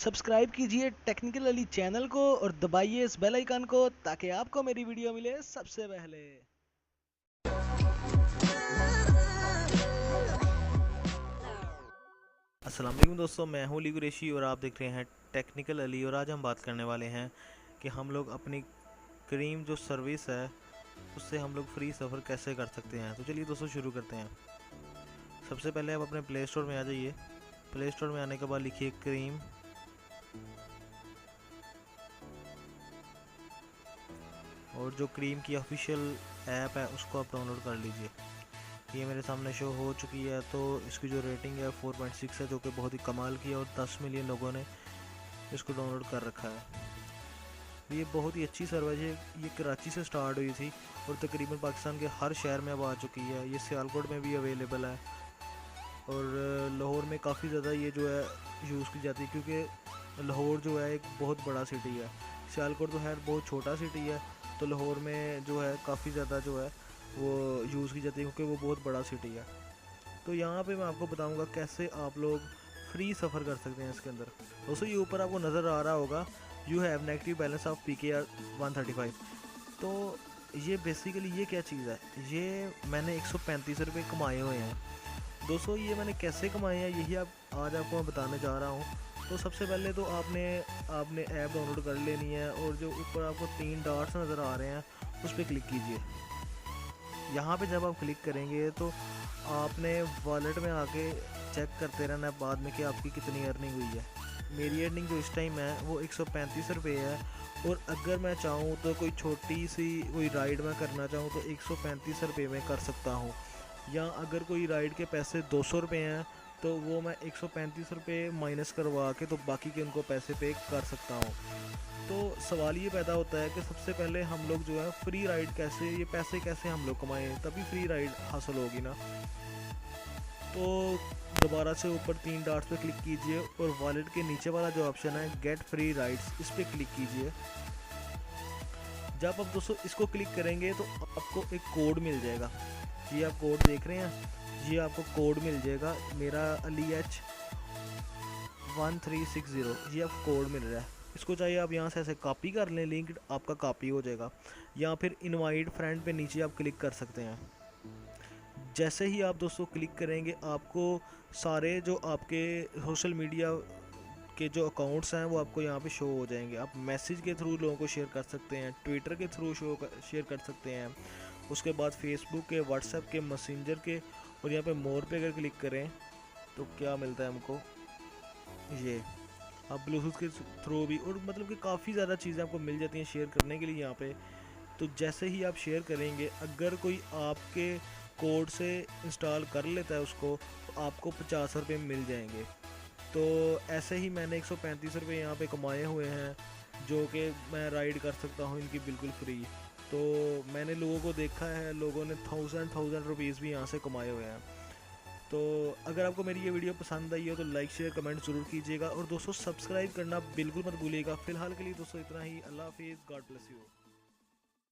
Subscribe कीजिए technical Ali channel को और दबाइए इस बेल आइकन को ताकि आपको मेरी वीडियो मिले सबसे पहले। अस्सलाम वालेकुम दोस्तों, मैं हूं अली कुरैशी और आप देख रहे हैं टेक्निकल अली। और आज हम बात करने वाले हैं कि हम लोग अपनी क्रीम जो सर्विस है उससे हम लोग फ्री सफ़र कैसे कर सकते हैं। तो चलिए दोस्तों शुरू करते हैं। सबसे पहले आप अपने प्ले स्टोर में आ जाइए। प्ले स्टोर में आने के बाद लिखिए क्रीम, और जो क्रीम की ऑफिशियल ऐप है उसको आप डाउनलोड कर लीजिए। ये मेरे सामने शो हो चुकी है। तो इसकी जो रेटिंग है 4.6 है, जो कि बहुत ही कमाल की है, और 10 मिलियन लोगों ने इसको डाउनलोड कर रखा है। ये बहुत ही अच्छी सर्विस है। ये कराची से स्टार्ट हुई थी और तकरीबन पाकिस्तान के हर शहर में अब आ चुकी है। ये सियालकोट में भी अवेलेबल है और लाहौर में काफ़ी ज़्यादा ये जो है यूज़ की जाती है, क्योंकि लाहौर जो है एक बहुत बड़ा सिटी है। सियालकोट तो खैर बहुत छोटा सिटी है, तो लाहौर में जो है काफ़ी ज़्यादा जो है वो यूज़ की जाती है क्योंकि वो बहुत बड़ा सिटी है। तो यहाँ पे मैं आपको बताऊँगा कैसे आप लोग फ्री सफ़र कर सकते हैं इसके अंदर। दोस्तों ये ऊपर आपको नज़र आ रहा होगा, you have negative balance of PKR 135। तो ये बेसिकली ये क्या चीज़ है, ये मैंने 135 रुपये कमाए हुए हैं। दोस्तों ये मैंने कैसे कमाए हैं यही आज आपको मैं बताने जा रहा हूँ। तो सबसे पहले तो आपने ऐप डाउनलोड कर लेनी है, और जो ऊपर आपको 3 डॉट्स नज़र आ रहे हैं उस पर क्लिक कीजिए। यहाँ पे जब आप क्लिक करेंगे तो आपने वॉलेट में आके चेक करते रहना है बाद में कि आपकी कितनी अर्निंग हुई है। मेरी अर्निंग जो इस टाइम है वो 135 रुपये है, और अगर मैं चाहूँ तो कोई छोटी सी कोई राइड मैं करना चाहूँ तो 135 रुपये में कर सकता हूँ, या अगर कोई राइड के पैसे 200 रुपये हैं तो वो मैं 135 रुपये माइनस करवा के तो बाकी के उनको पैसे पे कर सकता हूँ। तो सवाल ये पैदा होता है कि सबसे पहले हम लोग जो है फ्री राइड कैसे, ये पैसे कैसे हम लोग कमाएं, तभी फ्री राइड हासिल होगी ना। तो दोबारा से ऊपर 3 डॉट्स पे क्लिक कीजिए और वॉलेट के नीचे वाला जो ऑप्शन है गेट फ्री राइड्स, इस पर क्लिक कीजिए। जब आप दोस्तों इसको क्लिक करेंगे तो आपको एक कोड मिल जाएगा। ये आप कोड देख रहे हैं, ये आपको कोड मिल जाएगा, मेरा अली एच 1360, ये आप कोड मिल रहा है। इसको चाहिए आप यहाँ से ऐसे कॉपी कर लें, लिंक आपका कॉपी हो जाएगा, या फिर इनवाइट फ्रेंड पे नीचे आप क्लिक कर सकते हैं। जैसे ही आप दोस्तों क्लिक करेंगे आपको सारे जो आपके सोशल मीडिया के जो अकाउंट्स हैं वो आपको यहाँ पे शो हो जाएंगे। आप मैसेज के थ्रू लोगों को शेयर कर सकते हैं, ट्विटर के थ्रू शेयर कर सकते हैं, उसके बाद फेसबुक के, व्हाट्सएप के, मैसेंजर के, और यहाँ पे मोर पे अगर क्लिक करें तो क्या मिलता है हमको, ये आप ब्लूटूथ के थ्रू भी, और मतलब कि काफ़ी ज़्यादा चीज़ें आपको मिल जाती हैं शेयर करने के लिए यहाँ पे। तो जैसे ही आप शेयर करेंगे, अगर कोई आपके कोड से इंस्टॉल कर लेता है उसको, तो आपको 50 रुपये मिल जाएंगे। तो ऐसे ही मैंने 135 रुपये यहाँ पे कमाए हुए हैं, जो कि मैं राइड कर सकता हूँ इनकी बिल्कुल फ्री। तो मैंने लोगों को देखा है, लोगों ने थाउजेंड रुपीज़ भी यहाँ से कमाए हुए हैं। तो अगर आपको मेरी ये वीडियो पसंद आई हो तो लाइक शेयर कमेंट ज़रूर कीजिएगा, और दोस्तों सब्सक्राइब करना बिल्कुल मत भूलिएगा। फ़िलहाल के लिए दोस्तों इतना ही। अल्लाह हाफिज़, गॉड ब्लेस यू।